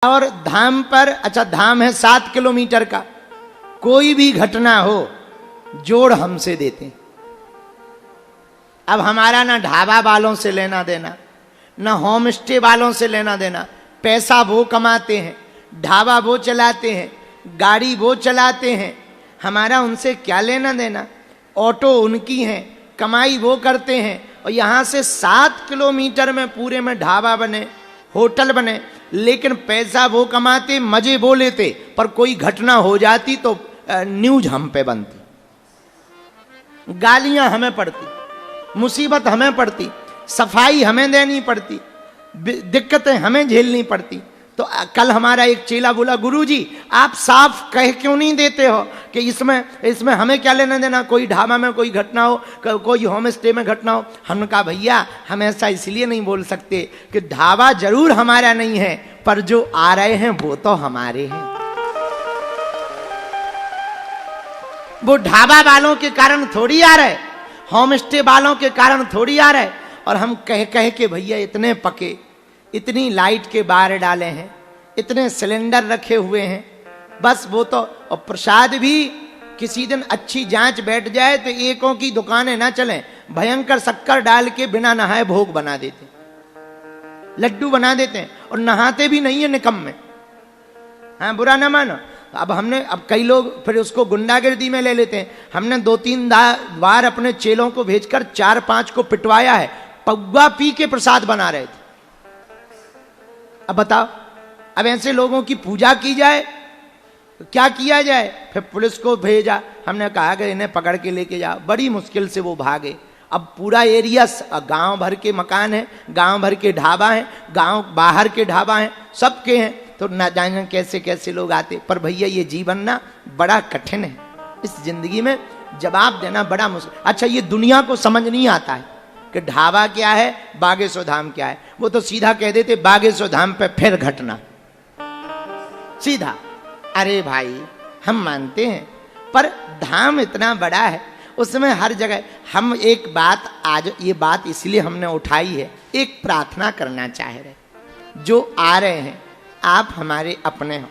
और धाम पर, अच्छा धाम है 7 किलोमीटर का, कोई भी घटना हो जोड़ हमसे देते हैं। अब हमारा ना ढाबा वालों से लेना देना, ना होम स्टे वालों से लेना देना। पैसा वो कमाते हैं, ढाबा वो चलाते हैं, गाड़ी वो चलाते हैं, हमारा उनसे क्या लेना देना। ऑटो उनकी हैं, कमाई वो करते हैं। और यहाँ से 7 किलोमीटर में पूरे में ढाबा बने, होटल बने, लेकिन पैसा वो कमाते, मजे वो लेते। पर कोई घटना हो जाती तो न्यूज हम पे बनती, गालियां हमें पड़ती, मुसीबत हमें पड़ती, सफाई हमें देनी पड़ती, दिक्कतें हमें झेलनी पड़ती। तो कल हमारा एक चेला बोला, गुरुजी आप साफ कह क्यों नहीं देते हो कि इसमें हमें क्या लेना देना, कोई ढाबा में कोई घटना हो, कोई होम स्टे में घटना हो। हमने कहा भैया हम ऐसा इसलिए नहीं बोल सकते कि ढाबा जरूर हमारा नहीं है, पर जो आ रहे हैं वो तो हमारे हैं। वो ढाबा वालों के कारण थोड़ी आ रहे, होम स्टे वालों के कारण थोड़ी आ रहे। और हम कह कह के भैया इतने पके, इतनी लाइट के बार डाले हैं, इतने सिलेंडर रखे हुए हैं, बस वो तो। और प्रसाद भी किसी दिन अच्छी जांच बैठ जाए तो एकों की दुकानें ना चलें, भयंकर शक्कर डाल के बिना नहाए भोग बना देते, लड्डू बना देते हैं, और नहाते भी नहीं है निकम्मे। हाँ बुरा ना मानो। अब कई लोग फिर उसको गुंडागर्दी में ले लेते हैं। हमने 2-3 बार अपने चेलों को भेजकर 4-5 को पिटवाया है, पौवा पी के प्रसाद बना रहे थे। अब बताओ, अब ऐसे लोगों की पूजा की जाए तो क्या किया जाए। फिर पुलिस को भेजा, हमने कहा कि इन्हें पकड़ के लेके जाओ। बड़ी मुश्किल से वो भागे। अब पूरा एरिया, गांव भर के मकान हैं, गांव भर के ढाबा हैं, गांव बाहर के ढाबा हैं, सबके हैं। तो ना जाने कैसे कैसे लोग आते। पर भैया ये जीवन ना बड़ा कठिन है, इस जिंदगी में जवाब देना बड़ा मुश्किल। अच्छा ये दुनिया को समझ नहीं आता है कि ढाबा क्या है, बागेश्वर धाम क्या है। वो तो सीधा कह देते बागेश्वर धाम पे फिर घटना, सीधा। अरे भाई हम मानते हैं, पर धाम इतना बड़ा है, उसमें हर जगह। हम एक बात, आज ये बात इसलिए हमने उठाई है, एक प्रार्थना करना चाह रहे, जो आ रहे हैं आप हमारे अपने हो,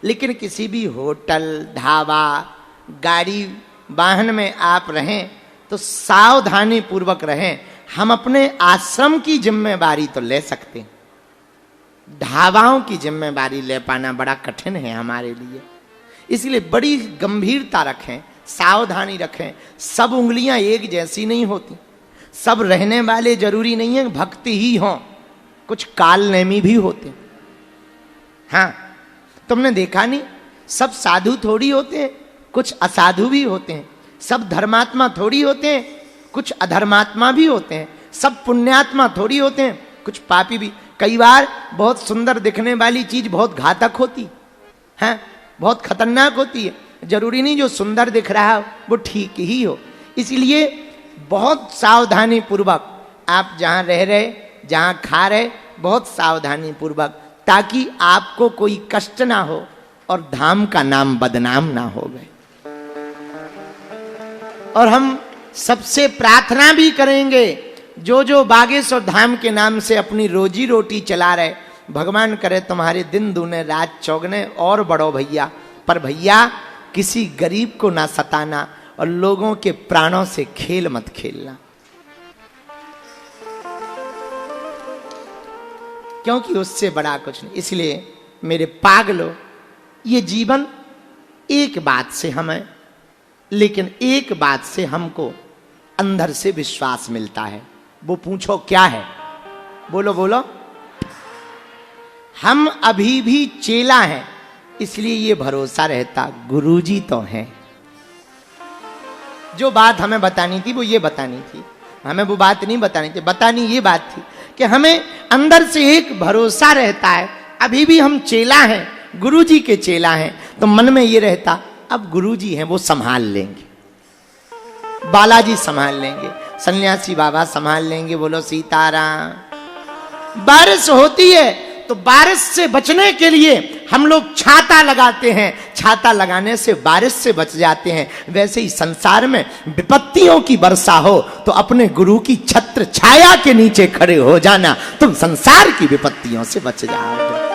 लेकिन किसी भी होटल, ढाबा, गाड़ी, वाहन में आप रहें तो सावधानी पूर्वक रहें। हम अपने आश्रम की जिम्मेवारी तो ले सकते हैं, ढाबाओं की जिम्मेवारी ले पाना बड़ा कठिन है हमारे लिए। इसलिए बड़ी गंभीरता रखें, सावधानी रखें। सब उंगलियां एक जैसी नहीं होती, सब रहने वाले जरूरी नहीं है भक्त ही हों, कुछ काल नेमी भी होते। हाँ तुमने देखा नहीं, सब साधु थोड़ी होते हैं, कुछ असाधु भी होते हैं। सब धर्मात्मा थोड़ी होते हैं, कुछ अधर्मात्मा भी होते हैं। सब पुण्यात्मा थोड़ी होते हैं, कुछ पापी भी। कई बार बहुत सुंदर दिखने वाली चीज बहुत घातक होती है, बहुत खतरनाक होती है। जरूरी नहीं जो सुंदर दिख रहा है वो ठीक ही हो। इसलिए बहुत सावधानी पूर्वक आप जहां रह रहे, जहां खा रहे, बहुत सावधानी पूर्वक, ताकि आपको कोई कष्ट ना हो और धाम का नाम बदनाम ना हो गए। और हम सबसे प्रार्थना भी करेंगे, जो बागेश्वर धाम के नाम से अपनी रोजी रोटी चला रहे, भगवान करे तुम्हारे दिन दूने रात चौगने और बढ़ो भैया। पर भैया किसी गरीब को ना सताना और लोगों के प्राणों से खेल मत खेलना, क्योंकि उससे बड़ा कुछ नहीं। इसलिए मेरे पागलों, ये जीवन एक बात से हमें, लेकिन एक बात से हमको अंदर से विश्वास मिलता है। वो पूछो क्या है? बोलो बोलो। हम अभी भी चेला हैं, इसलिए ये भरोसा रहता गुरुजी तो हैं। जो बात हमें बतानी थी वो ये बतानी थी, हमें वो बात नहीं बतानी थी। बतानी ये बात थी कि हमें अंदर से एक भरोसा रहता है, अभी भी हम चेला हैं, गुरुजी के चेला हैं। तो मन में ये रहता अब गुरुजी हैं, वो संभाल लेंगे, बालाजी संभाल लेंगे, सन्यासी बाबा संभाल लेंगे। बोलो सीताराम। बारिश होती है तो बारिश से बचने के लिए हम लोग छाता लगाते हैं, छाता लगाने से बारिश से बच जाते हैं। वैसे ही संसार में विपत्तियों की वर्षा हो तो अपने गुरु की छत्र छाया के नीचे खड़े हो जाना, तुम संसार की विपत्तियों से बच जाओगे।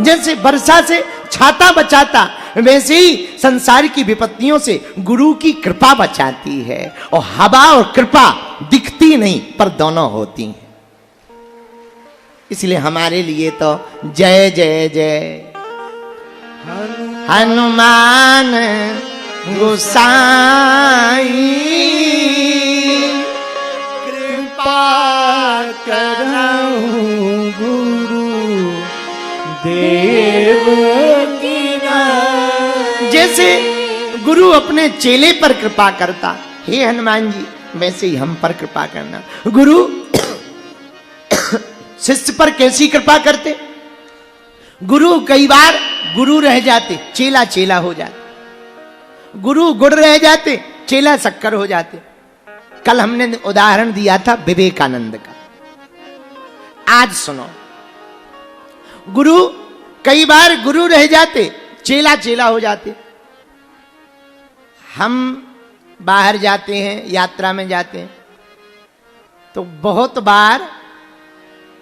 जैसे वर्षा से छाता बचाता, वैसे ही संसार की विपत्तियों से गुरु की कृपा बचाती है। और हवा और कृपा दिखती नहीं पर दोनों होती हैं। इसलिए हमारे लिए तो जय जय जय हनुमान गोसाई, कृपा करहु गुरु देव की नाई। जैसे गुरु अपने चेले पर कृपा करता, हे हनुमान जी वैसे ही हम पर कृपा करना। गुरु शिष्य पर कैसी कृपा करते? गुरु कई बार गुरु रह जाते, चेला चेला हो जाते। गुरु गुड़ रह जाते, चेला शक्कर हो जाते। कल हमने उदाहरण दिया था विवेकानंद का। आज सुनो, गुरु कई बार गुरु रह जाते, चेला चेला हो जाते। हम बाहर जाते हैं, यात्रा में जाते हैं, तो बहुत बार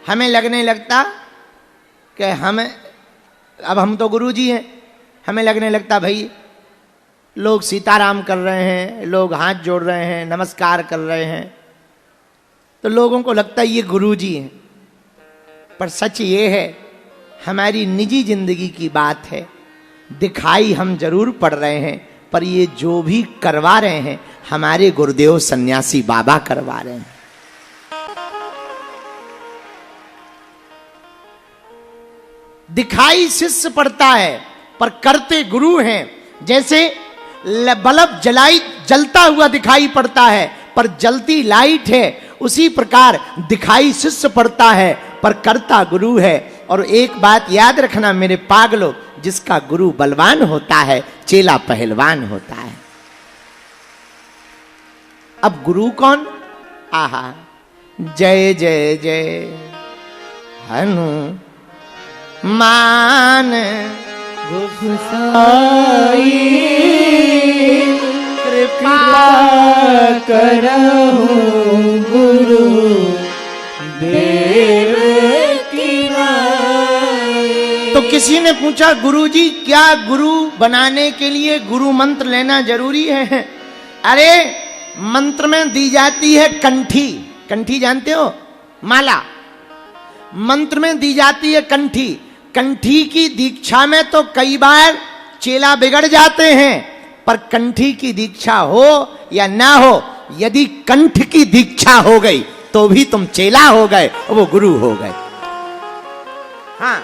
हमें लगने लगता कि अब हम तो गुरु जी हैं, हमें लगने लगता भाई लोग सीताराम कर रहे हैं, लोग हाथ जोड़ रहे हैं, नमस्कार कर रहे हैं, तो लोगों को लगता है ये गुरु जी हैं। पर सच ये है, हमारी निजी जिंदगी की बात है। दिखाई हम जरूर पड़ रहे हैं, पर ये जो भी करवा रहे हैं हमारे गुरुदेव सन्यासी बाबा करवा रहे हैं। दिखाई शिष्य पड़ता है पर करते गुरु हैं। जैसे बल्ब जलता हुआ दिखाई पड़ता है पर जलती लाइट है, उसी प्रकार दिखाई शिष्य पड़ता है पर करता गुरु है। और एक बात याद रखना मेरे पागलों, जिसका गुरु बलवान होता है चेला पहलवान होता है। अब गुरु कौन? आहा, जय जय जय हनुमान गोसाई, कृपा करहु गुरु देव की नाई। तो किसी ने पूछा, गुरुजी क्या गुरु बनाने के लिए गुरु मंत्र लेना जरूरी है? अरे मंत्र में दी जाती है कंठी। कंठी जानते हो? माला। मंत्र में दी जाती है कंठी। कंठी की दीक्षा में तो कई बार चेला बिगड़ जाते हैं, पर कंठी की दीक्षा हो या ना हो, यदि कंठ की दीक्षा हो गई तो भी तुम चेला हो गए और वो गुरु हो गए। हाँ,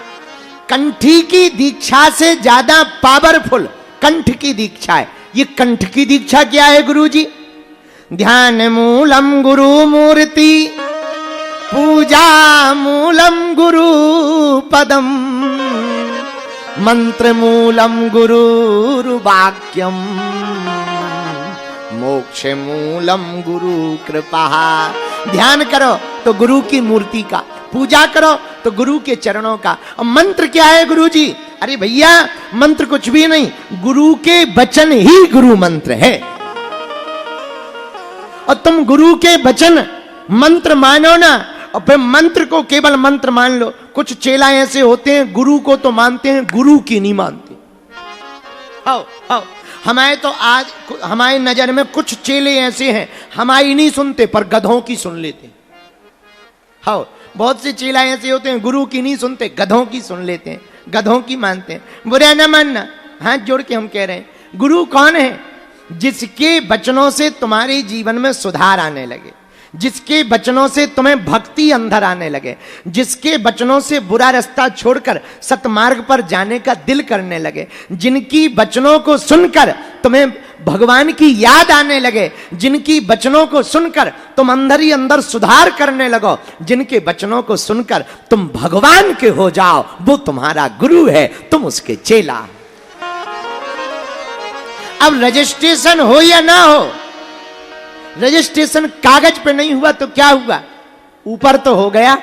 कंठी की दीक्षा से ज्यादा पावरफुल कंठ की दीक्षा है। ये कंठ की दीक्षा क्या है गुरुजी? ध्यान मूलम गुरु मूर्ति, पूजा मूलम गुरु पदम, मंत्र मूलम गुरु वाक्यम, मोक्ष मूलम गुरु कृपा। ध्यान करो तो गुरु की मूर्ति का, पूजा करो तो गुरु के चरणों का। और मंत्र क्या है गुरुजी? अरे भैया मंत्र कुछ भी नहीं, गुरु के वचन ही गुरु मंत्र है। और तुम गुरु के वचन मंत्र मानो ना, और फिर मंत्र को केवल मंत्र मान लो। कुछ चेला ऐसे होते हैं गुरु को तो मानते हैं, गुरु की नहीं मानते। आओ हमारे तो आज हमारे नजर में कुछ चेले ऐसे हैं, हमारी नहीं सुनते पर गधों की सुन लेते हैं। हाँ, बहुत से चेला ऐसे होते हैं गुरु की नहीं सुनते, गधों की सुन लेते हैं, गधों की मानते हैं। बुरा ना मानना, हाथ जोड़ के हम कह रहे हैं। गुरु कौन है? जिसके वचनों से तुम्हारे जीवन में सुधार आने लगे, जिसके वचनों से तुम्हें भक्ति अंदर आने लगे, जिसके वचनों से बुरा रास्ता छोड़कर सतमार्ग पर जाने का दिल करने लगे, जिनकी वचनों को सुनकर तुम्हें भगवान की याद आने लगे, जिनकी वचनों को सुनकर तुम अंदर ही अंदर सुधार करने लगो, जिनके वचनों को सुनकर तुम भगवान के हो जाओ, वो तुम्हारा गुरु है, तुम उसके चेला। अब रजिस्ट्रेशन हो या ना हो, रजिस्ट्रेशन कागज पे नहीं हुआ तो क्या हुआ, ऊपर तो हो गया।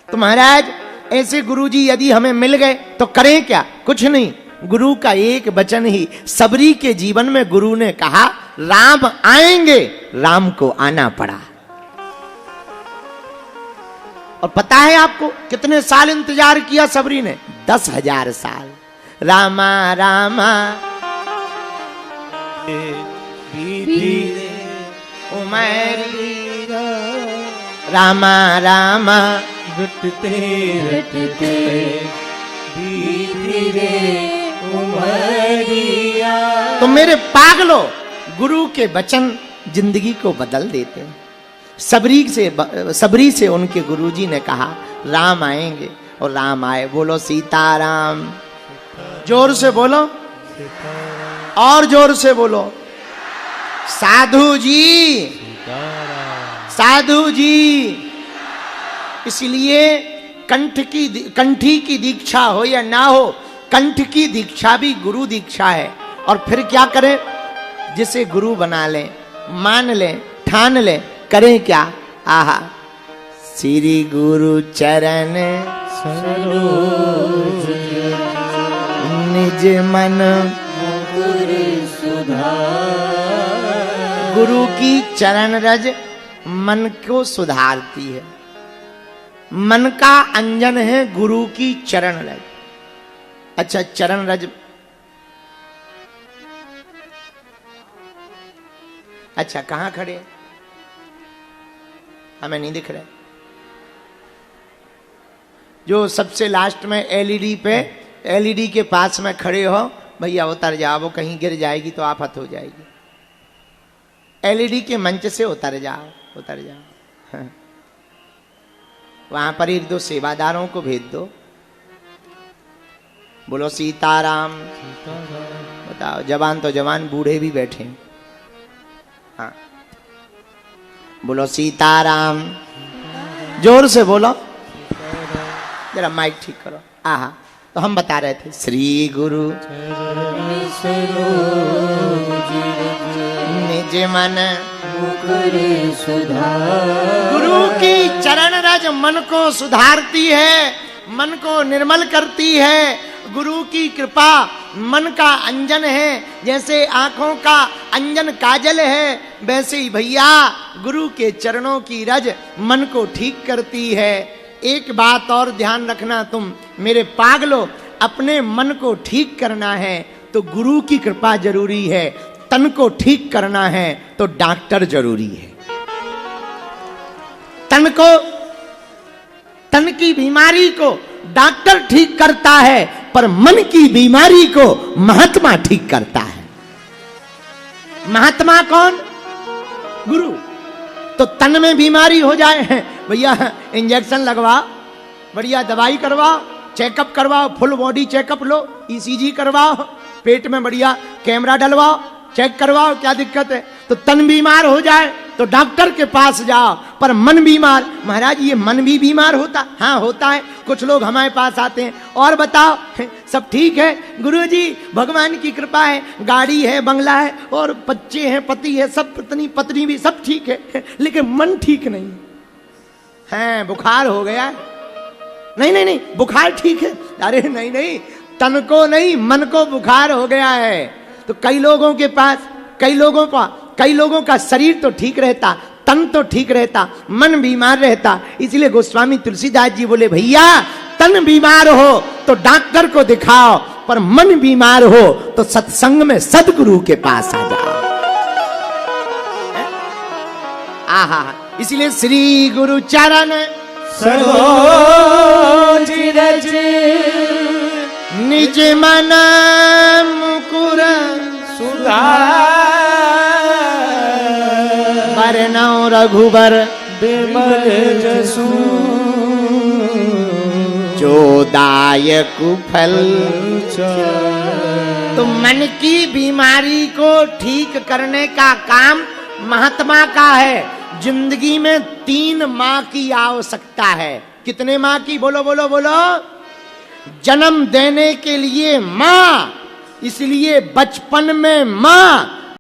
तो महाराज ऐसे गुरुजी यदि हमें मिल गए तो करें क्या? कुछ नहीं, गुरु का एक वचन ही। सबरी के जीवन में गुरु ने कहा राम आएंगे, राम को आना पड़ा। और पता है आपको कितने साल इंतजार किया सबरी ने? 10,000 साल। रामा रामा उमरी, रामा रामा रटते रटते बीती रे उमरिया। तो मेरे पागलों, गुरु के वचन जिंदगी को बदल देते हैं। सबरी से उनके गुरुजी ने कहा राम आएंगे, और राम आए। बोलो सीताराम, जोर से बोलो, और जोर से बोलो। साधु जी, साधु जी। इसलिए कंठी की दीक्षा हो या ना हो, कंठ की दीक्षा भी गुरु दीक्षा है। और फिर क्या करें? जिसे गुरु बना लें, मान लें, ठान लें, करें क्या? आहा, श्री गुरु चरण सरोज निज मन गुरु की चरण रज मन को सुधारती है। मन का अंजन है गुरु की चरण रज। अच्छा, चरण रज, अच्छा कहां खड़े? हमें नहीं दिख रहे। जो सबसे लास्ट में एलईडी के पास में खड़े हो, भैया उतर जाओ, वो कहीं गिर जाएगी तो आफत हो जाएगी। एलईडी के मंच से उतर जाओ, उतर जाओ। हाँ। वहां पर 1-2 सेवादारों को भेज दो। बोलो सीताराम। बताओ, जवान तो जवान, बूढ़े भी बैठे हैं। हाँ, बोलो सीताराम, जोर से बोलो, जरा माइक ठीक करो। आहा, तो हम बता रहे थे श्री गुरु निज मन गुरु की चरण रज मन को सुधारती है, मन को निर्मल करती है। गुरु की कृपा मन का अंजन है। जैसे आंखों का अंजन काजल है, वैसे ही भैया गुरु के चरणों की रज मन को ठीक करती है। एक बात और ध्यान रखना तुम मेरे पागलों, अपने मन को ठीक करना है तो गुरु की कृपा जरूरी है। तन को ठीक करना है तो डॉक्टर जरूरी है। तन की बीमारी को डॉक्टर ठीक करता है, पर मन की बीमारी को महात्मा ठीक करता है। महात्मा कौन? गुरु। तो तन में बीमारी हो जाए, भैया इंजेक्शन लगवाओ, बढ़िया दवाई करवाओ, चेकअप करवाओ, फुल बॉडी चेकअप लो, ईसीजी करवाओ, पेट में बढ़िया कैमरा डलवाओ, चेक करवाओ, क्या दिक्कत है? तो तन बीमार हो जाए तो डॉक्टर के पास जाओ, पर मन बीमार, महाराज ये मन भी बीमार होता? हाँ होता है। कुछ लोग हमारे पास आते हैं, और बताओ सब ठीक है गुरुजी, भगवान की कृपा है, गाड़ी है, बंगला है, और बच्चे हैं, पति है, सब पत्नी भी सब ठीक है, लेकिन मन ठीक नहीं है। बुखार हो गया? नहीं, बुखार ठीक है। अरे नहीं, तन को नहीं, मन को बुखार हो गया है। तो कई लोगों का शरीर तो ठीक रहता, तन तो ठीक रहता, मन बीमार रहता। इसलिए गोस्वामी तुलसीदास जी बोले, भैया तन बीमार हो तो डॉक्टर को दिखाओ, पर मन बीमार हो तो सत्संग में सदगुरु के पास आ जाओ। आहा, इसलिए श्री गुरु चरण सरोज रज निज मन मुकुर बरनौ रघुबर बिमल जसु जो दायक फल। तो मन की बीमारी को ठीक करने का काम महात्मा का है। जिंदगी में 3 माँ की आवश्यकता है। कितने माँ की? बोलो बोलो बोलो। जन्म देने के लिए माँ, इसलिए बचपन में माँ,